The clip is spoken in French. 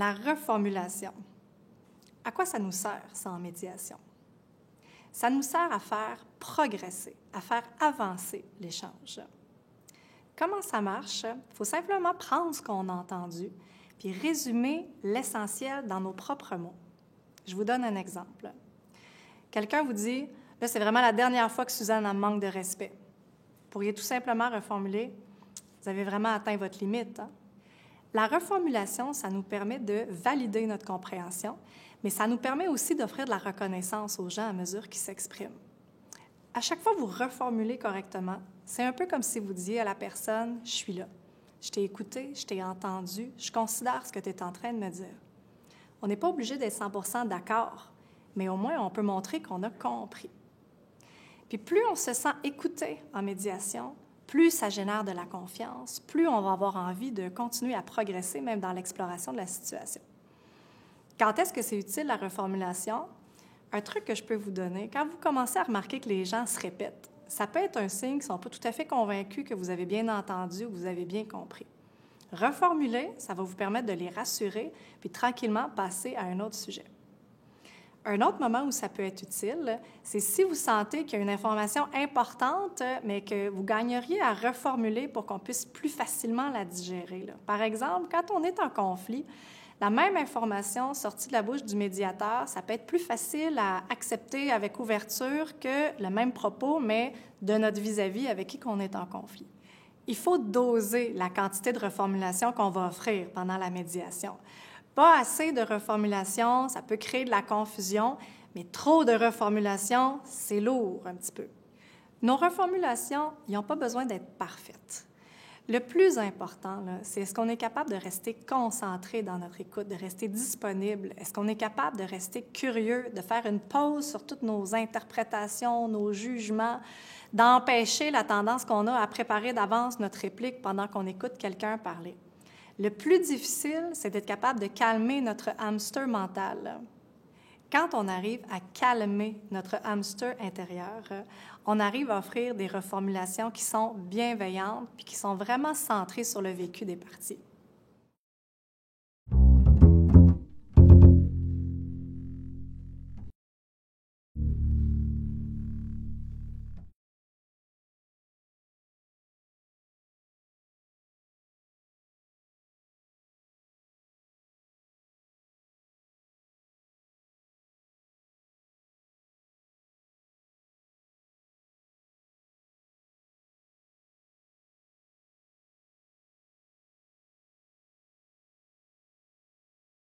La reformulation. À quoi ça nous sert, ça, en médiation? Ça nous sert à faire progresser, à faire avancer l'échange. Comment ça marche? Il faut simplement prendre ce qu'on a entendu puis résumer l'essentiel dans nos propres mots. Je vous donne un exemple. Quelqu'un vous dit « Là, c'est vraiment la dernière fois que Suzanne a manque de respect. » Vous pourriez tout simplement reformuler « Vous avez vraiment atteint votre limite. Hein? » La reformulation, ça nous permet de valider notre compréhension, mais ça nous permet aussi d'offrir de la reconnaissance aux gens à mesure qu'ils s'expriment. À chaque fois que vous reformulez correctement, c'est un peu comme si vous disiez à la personne « Je suis là. Je t'ai écouté, je t'ai entendu, je considère ce que tu es en train de me dire. » On n'est pas obligé d'être 100% d'accord, mais au moins on peut montrer qu'on a compris. Puis plus on se sent écouté en médiation, plus ça génère de la confiance, plus on va avoir envie de continuer à progresser même dans l'exploration de la situation. Quand est-ce que c'est utile la reformulation? Un truc que je peux vous donner, quand vous commencez à remarquer que les gens se répètent, ça peut être un signe qu'ils ne sont pas tout à fait convaincus que vous avez bien entendu ou que vous avez bien compris. Reformuler, ça va vous permettre de les rassurer puis tranquillement passer à un autre sujet. Un autre moment où ça peut être utile, c'est si vous sentez qu'il y a une information importante, mais que vous gagneriez à reformuler pour qu'on puisse plus facilement la digérer. Là. Par exemple, quand on est en conflit, la même information sortie de la bouche du médiateur, ça peut être plus facile à accepter avec ouverture que le même propos, mais de notre vis-à-vis avec qui on est en conflit. Il faut doser la quantité de reformulation qu'on va offrir pendant la médiation. Pas assez de reformulation, ça peut créer de la confusion, mais trop de reformulation, c'est lourd un petit peu. Nos reformulations, ils n'ont pas besoin d'être parfaites. Le plus important, là, c'est est-ce qu'on est capable de rester concentré dans notre écoute, de rester disponible? Est-ce qu'on est capable de rester curieux, de faire une pause sur toutes nos interprétations, nos jugements, d'empêcher la tendance qu'on a à préparer d'avance notre réplique pendant qu'on écoute quelqu'un parler? Le plus difficile, c'est d'être capable de calmer notre hamster mental. Quand on arrive à calmer notre hamster intérieur, on arrive à offrir des reformulations qui sont bienveillantes puis qui sont vraiment centrées sur le vécu des parties.